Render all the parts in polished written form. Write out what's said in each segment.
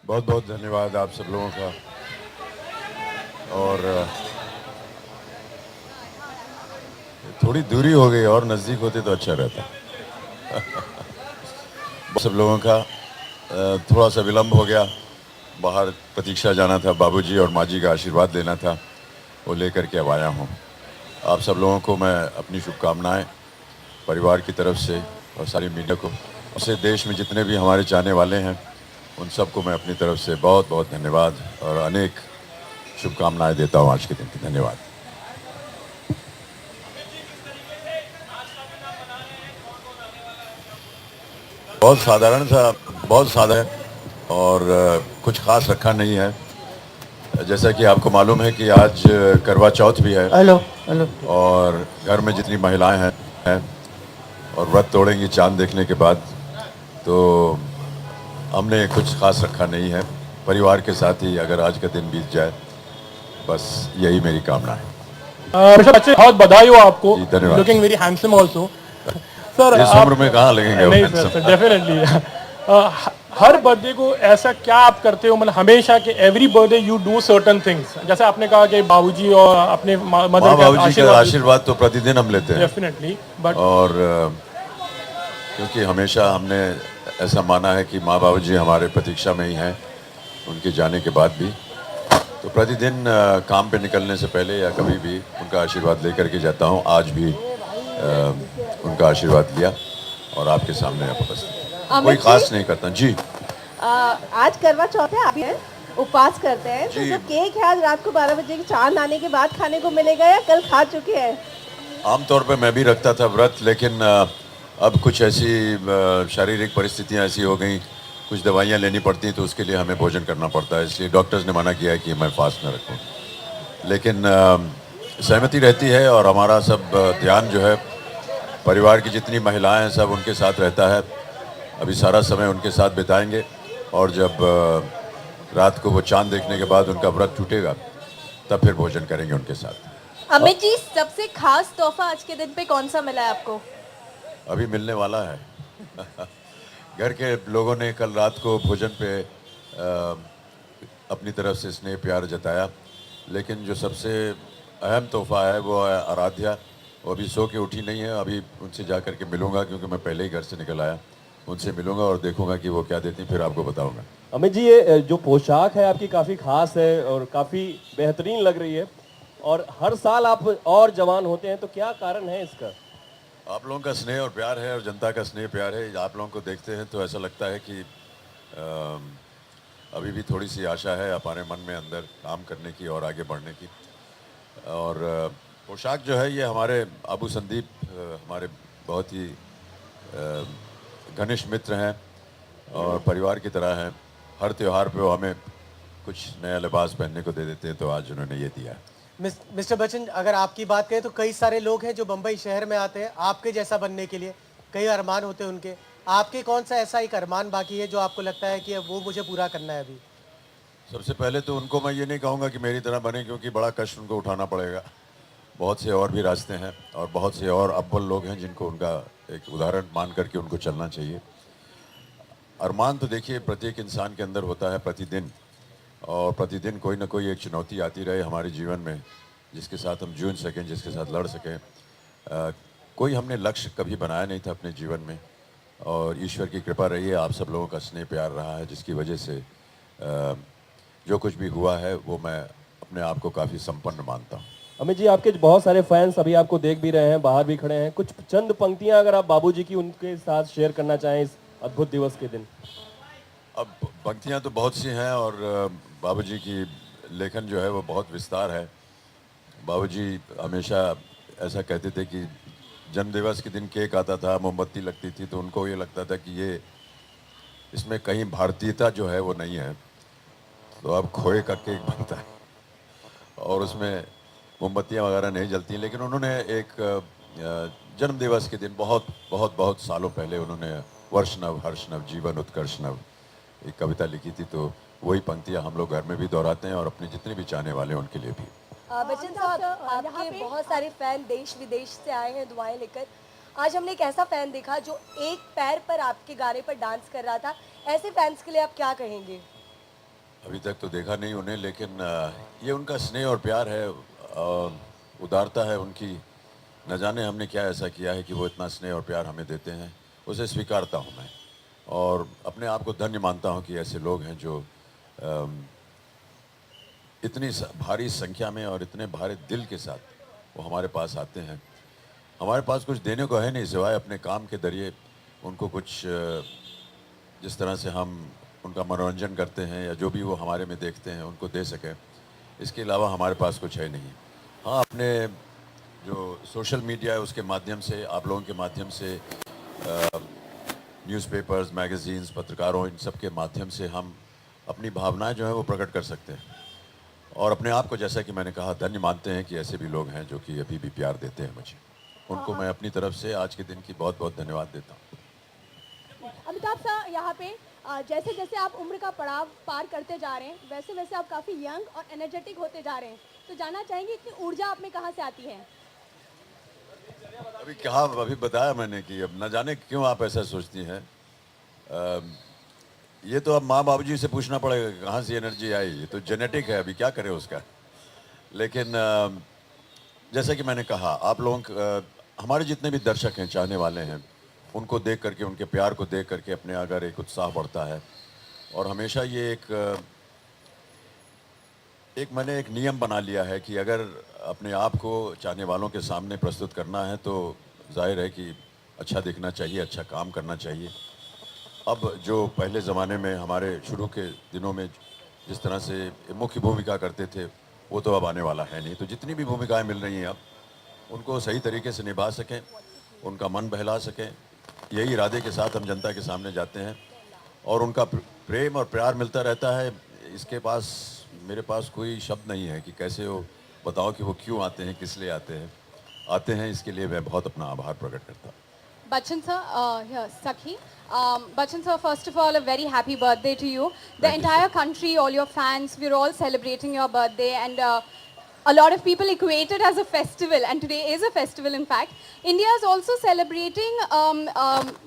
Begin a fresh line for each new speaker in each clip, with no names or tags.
बहुत बहुत धन्यवाद आप सब लोगों का। और थोड़ी दूरी हो गई और नज़दीक होते तो अच्छा रहता। सब लोगों का थोड़ा सा विलंब हो गया। बाहर प्रतीक्षा जाना था, बाबूजी और माँ जी का आशीर्वाद लेना था, वो लेकर के अब आया हूँ। आप सब लोगों को मैं अपनी शुभकामनाएं परिवार की तरफ से और सारी मीडिया को, और देश में जितने भी हमारे चाहने वाले हैं उन सबको मैं अपनी तरफ से बहुत बहुत धन्यवाद और अनेक शुभकामनाएं देता हूँ आज के दिन की। धन्यवाद। बहुत साधारण था, बहुत सादा है और कुछ खास रखा नहीं है। जैसा कि आपको मालूम है कि आज करवा चौथ भी है।
Hello hello.
और घर में जितनी महिलाएं हैं और व्रत तोड़ेंगी चांद देखने के बाद, तो हमने कुछ खास रखा नहीं है। परिवार के साथ ही अगर आज का दिन बीत जाए, बस यही मेरी कामना है।
ऋषभ बच्चे बहुत बधाई हो आपको।
जी धन्यवाद।
Looking very handsome also. Sir
इस उम्र
आप
में कहाँ लगेंगे वो
नहीं सर,
handsome?
डेफिनेटली हर बर्थडे को ऐसा क्या आप करते हो, मतलब हमेशा कि every birthday you do certain things, जैसे आपने कहा कि बाबूजी और अपने मदर
माँ
का
बाबू जी का
आशीर्वाद लेते
आशीर्वाद तो प्रतिदिन हम लेते
हैं
हैं।
डेफिनेटली, बट
और क्योंकि हमेशा हमने ऐसा माना है कि माँ बाबू जी हमारे प्रतीक्षा में ही हैं, उनके जाने के बाद भी, तो प्रतिदिन काम पे निकलने से पहले या कभी भी उनका आशीर्वाद लेकर के जाता हूँ। आज भी उनका आशीर्वाद लिया और आपके सामने आप उपस्थित हैं। कोई
अमित जी,
खास नहीं करता जी।
आज करवा चौथ है, आप भी हैं, उपवास करते हैं, तो
जी
जो केक है आज रात को 12 बजे के चांद आने के बाद खाने को मिलेगा या कल खा चुके हैं?
आमतौर पे मैं भी रखता था व्रत, लेकिन अब कुछ ऐसी शारीरिक परिस्थितियां ऐसी हो गई, कुछ दवाइयां लेनी पड़ती तो उसके लिए हमें भोजन करना पड़ता है, इसलिए डॉक्टर्स ने मना किया है कि मैं फास्ट न रखूं। लेकिन सहमति रहती है और हमारा सब ध्यान जो है परिवार की जितनी महिलाएं हैं सब उनके साथ रहता है। अभी सारा समय उनके साथ बिताएंगे और जब रात को वो चांद देखने के बाद उनका व्रत टूटेगा तब फिर भोजन करेंगे उनके साथ।
अमित जी, सबसे खास तोहफा आज के दिन पे कौन सा मिला है आपको?
अभी मिलने वाला है। घर के लोगों ने कल रात को भोजन पे अपनी तरफ से स्नेह प्यार जताया, लेकिन जो सबसे अहम तोहफा है वो है आराध्या। वो अभी सो के उठी नहीं है, अभी उनसे जा कर के मिलूंगा क्योंकि मैं पहले ही घर से निकल आया। उनसे मिलूंगा और देखूंगा कि वो क्या देती, फिर आपको बताऊंगा।
अमित जी, ये जो पोशाक है आपकी काफ़ी खास है और काफ़ी बेहतरीन लग रही है, और हर साल आप और जवान होते हैं, तो क्या कारण है इसका?
आप लोगों का स्नेह और प्यार है और जनता का स्नेह प्यार है। आप लोगों को देखते हैं तो ऐसा लगता है कि अभी भी थोड़ी सी आशा है हमारे मन में अंदर काम करने की और आगे बढ़ने की। और पोशाक जो है ये हमारे अबू संदीप हमारे बहुत ही घनिष्ठ मित्र हैं और परिवार की तरह हैं। हर त्यौहार पे वो हमें कुछ नया लिबास पहनने को दे देते हैं, तो आज उन्होंने ये दिया है।
मिस्टर बच्चन, अगर आपकी बात करें तो कई सारे लोग हैं जो बम्बई शहर में आते हैं आपके जैसा बनने के लिए, कई अरमान होते हैं उनके। आपके कौन सा ऐसा एक अरमान बाकी है जो आपको लगता है कि अब वो मुझे पूरा करना है अभी?
सबसे पहले तो उनको मैं ये नहीं कहूँगा कि मेरी तरह बने, क्योंकि बड़ा कष्ट उनको उठाना पड़ेगा। बहुत से और भी रास्ते हैं और बहुत से और अव्वल लोग हैं जिनको उनका एक उदाहरण मान करके उनको चलना चाहिए। अरमान तो देखिए प्रत्येक इंसान के अंदर होता है प्रतिदिन, और प्रतिदिन कोई ना कोई एक चुनौती आती रहे हमारे जीवन में जिसके साथ हम जूझ सकें, जिसके साथ लड़ सकें। कोई हमने लक्ष्य कभी बनाया नहीं था अपने जीवन में, और ईश्वर की कृपा रही है, आप सब लोगों का स्नेह प्यार रहा है, जिसकी वजह से जो कुछ भी हुआ है वो मैं अपने आप को काफ़ी संपन्न मानता हूँ।
अमित जी, आपके बहुत सारे फैंस अभी आपको देख भी रहे हैं, बाहर भी खड़े हैं, कुछ चंद पंक्तियां अगर आप बाबूजी की उनके साथ शेयर करना चाहें इस अद्भुत दिवस के दिन।
अब पंक्तियाँ तो बहुत सी हैं और बाबूजी की लेखन जो है वो बहुत विस्तार है। बाबूजी हमेशा ऐसा कहते थे कि जन्मदिवस के दिन केक आता था, मोमबत्ती लगती थी, तो उनको ये लगता था कि ये इसमें कहीं भारतीयता जो है वो नहीं है, तो अब खोए का केक बनता है और उसमें मोमबत्तियाँ वगैरह नहीं जलती। लेकिन उन्होंने एक जन्मदिवस के दिन बहुत बहुत बहुत सालों पहले उन्होंने वर्ष नव हर्ष नव जीवन उत्कर्ष नव एक कविता लिखी थी, तो वही पंक्तियाँ हम लोग घर में भी दोहराते हैं और अपने जितने भी चाहने वाले हैं उनके लिए भी।
बच्चन साहब, आपके बहुत सारे फैन देश विदेश से आए हैं दुआएं लेकर। आज हमने एक ऐसा फैन देखा जो एक पैर पर आपके गाने पर डांस कर रहा था। ऐसे फैंस के लिए आप क्या कहेंगे?
अभी तक तो देखा नहीं उन्हें, लेकिन ये उनका स्नेह और प्यार है, उदारता है उनकी। न जाने हमने क्या ऐसा किया है कि वो इतना स्नेह और प्यार हमें देते हैं, उसे स्वीकारता हूँ मैं। और अपने आप को धन्य मानता हूँ कि ऐसे लोग हैं जो इतनी भारी संख्या में और इतने भारी दिल के साथ वो हमारे पास आते हैं। हमारे पास कुछ देने को है नहीं सिवाय अपने काम के जरिए उनको कुछ जिस तरह से हम उनका मनोरंजन करते हैं या जो भी वो हमारे में देखते हैं उनको दे सकें, इसके अलावा हमारे पास कुछ है नहीं। हाँ, अपने जो सोशल मीडिया है उसके माध्यम से, आप लोगों के माध्यम से, न्यूज़पेपर्स, मैगज़ीन्स, पत्रकारों, इन सब के माध्यम से हम अपनी भावनाएं जो है वो प्रकट कर सकते हैं और अपने आप को, जैसा कि मैंने कहा, धन्य मानते हैं कि ऐसे भी लोग हैं जो कि अभी भी प्यार देते हैं मुझे। उनको मैं अपनी तरफ से आज के दिन की बहुत बहुत धन्यवाद देता हूँ।
अमिताभ सर, यहाँ पे जैसे जैसे आप उम्र का पड़ाव पार करते जा रहे हैं वैसे वैसे आप काफ़ी यंग और एनर्जेटिक होते जा रहे हैं, तो जानना चाहेंगे इतनी ऊर्जा आप में कहाँ से आती है?
अभी बताया मैंने कि अब न जाने क्यों आप ऐसा सोचती हैं। ये तो अब माँ बाबूजी से पूछना पड़ेगा कहाँ से एनर्जी आई। ये तो जेनेटिक है, अभी क्या करें उसका। लेकिन जैसा कि मैंने कहा, आप लोगों हमारे जितने भी दर्शक हैं, चाहने वाले हैं, उनको देख करके, उनके प्यार को देख करके अपने अगर एक उत्साह बढ़ता है। और हमेशा ये मैंने एक नियम बना लिया है कि अगर अपने आप को चाहने वालों के सामने प्रस्तुत करना है तो जाहिर है कि अच्छा दिखना चाहिए, अच्छा काम करना चाहिए। अब जो पहले ज़माने में हमारे शुरू के दिनों में जिस तरह से मुख्य भूमिका करते थे वो तो अब आने वाला है नहीं। तो जितनी भी भूमिकाएं मिल रही हैं अब उनको सही तरीके से निभा सकें, उनका मन बहला सकें, यही इरादे के साथ हम जनता के सामने जाते हैं और उनका प्रेम और प्यार मिलता रहता है। इसके पास, मेरे पास कोई शब्द नहीं है कि कैसे वो बताओ कि वो क्यों आते हैं, किस लिए आते हैं। इसके लिए मैं बहुत अपना आभार प्रकट करता हूँ।
Bachchan sir, here, Sakhi. Bachchan sir, first of all, a very happy birthday to you. The entire country, all your fans, we're all celebrating your birthday, and a lot of people equate it as a festival, and today is a festival, in fact. India is also celebrating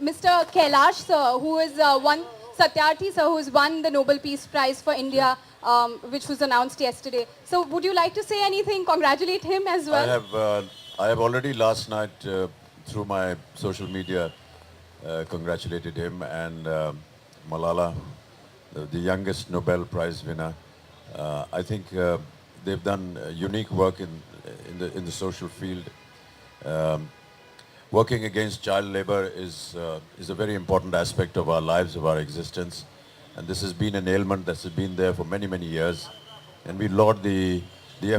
Mr. Kailash sir, who is Satyarthi sir, who has won the Nobel Peace Prize for India, which was announced yesterday. So, would you like to say anything? Congratulate him as well.
I have already last night through my social media congratulated him and Malala, the youngest Nobel Prize winner. I think they've done unique work in the social field. Working against child labor is a very important aspect of our lives, of our existence, and this has been an ailment that has been there for many, many years, and we laud the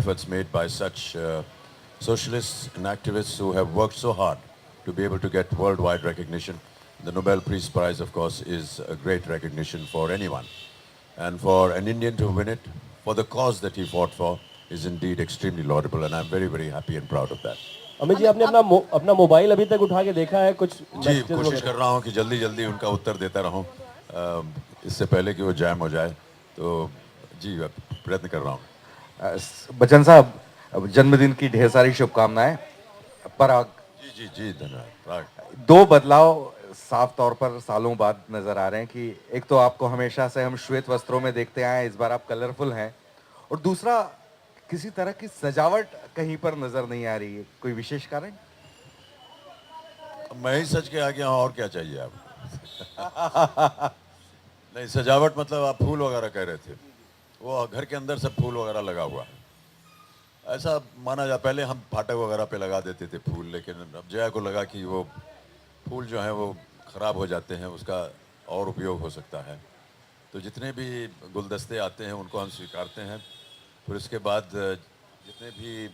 efforts made by such socialists and activists who have worked so hard to be able to get worldwide recognition. The Nobel Peace Prize, of course, is a great recognition for anyone, and for an Indian to win it for the cause that he fought for is indeed extremely laudable, and I'm very, very happy and proud of that.
Amit ji, आपने अपना mobile अभी तक उठा के देखा है कुछ?
जी, कोशिश कर रहा हूँ कि जल्दी जल्दी उनका उत्तर देता रहूँ इससे पहले कि वो जैम हो जाए, तो जी प्रयत्न कर रहा हूँ।
बच्चन साहब, जन्मदिन की ढेर सारी शुभकामनाएं। पराग
जी जी जी, धन्यवाद।
दो बदलाव साफ तौर पर सालों बाद नजर आ रहे हैं कि एक तो आपको हमेशा से हम श्वेत वस्त्रों में देखते आए, इस बार आप कलरफुल हैं, और दूसरा किसी तरह की सजावट कहीं पर नजर नहीं आ रही है। कोई विशेष कारण?
मैं ही सच के आ गया हूँ, और क्या चाहिए आप? नहीं, सजावट मतलब आप फूल वगैरह कह रहे थे, वो घर के अंदर सब फूल वगैरह लगा हुआ है, ऐसा माना जा। पहले हम फाटक वगैरह पे लगा देते थे फूल, लेकिन अब जया को लगा कि वो फूल जो हैं वो ख़राब हो जाते हैं, उसका और उपयोग हो सकता है। तो जितने भी गुलदस्ते आते हैं उनको हम स्वीकारते हैं। फिर उसके बाद जितने भी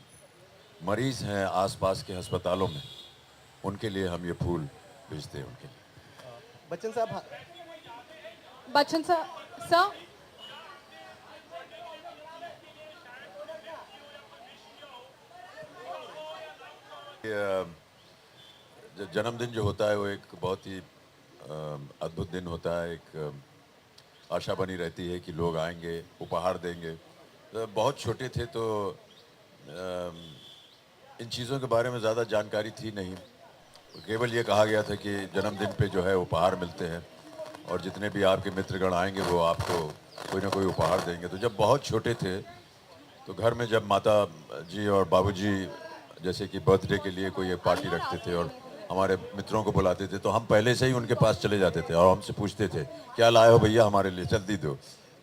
मरीज़ हैं आसपास के अस्पतालों में, उनके लिए हम ये फूल भेजते हैं उनके लिए।
बच्चन साहब,
Bachchan sir,
जन्मदिन जो होता है वो एक बहुत ही अद्भुत दिन होता है। एक आशा बनी रहती है कि लोग आएंगे, उपहार देंगे। तो बहुत छोटे थे तो इन चीज़ों के बारे में ज़्यादा जानकारी थी नहीं, केवल ये कहा गया था कि जन्मदिन पे जो है उपहार मिलते हैं और जितने भी आपके मित्रगण आएंगे वो आपको कोई ना कोई उपहार देंगे। तो जब बहुत छोटे थे तो घर में जब माता जी और बाबूजी जैसे कि बर्थडे के लिए कोई एक पार्टी रखते थे और हमारे मित्रों को बुलाते थे, तो हम पहले से ही उनके पास चले जाते थे और हमसे पूछते थे क्या लाए हो भैया हमारे लिए, जल्दी दो।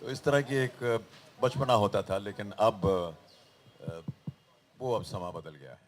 तो इस तरह की एक बचपना होता था। लेकिन अब वो अब समा बदल गया है।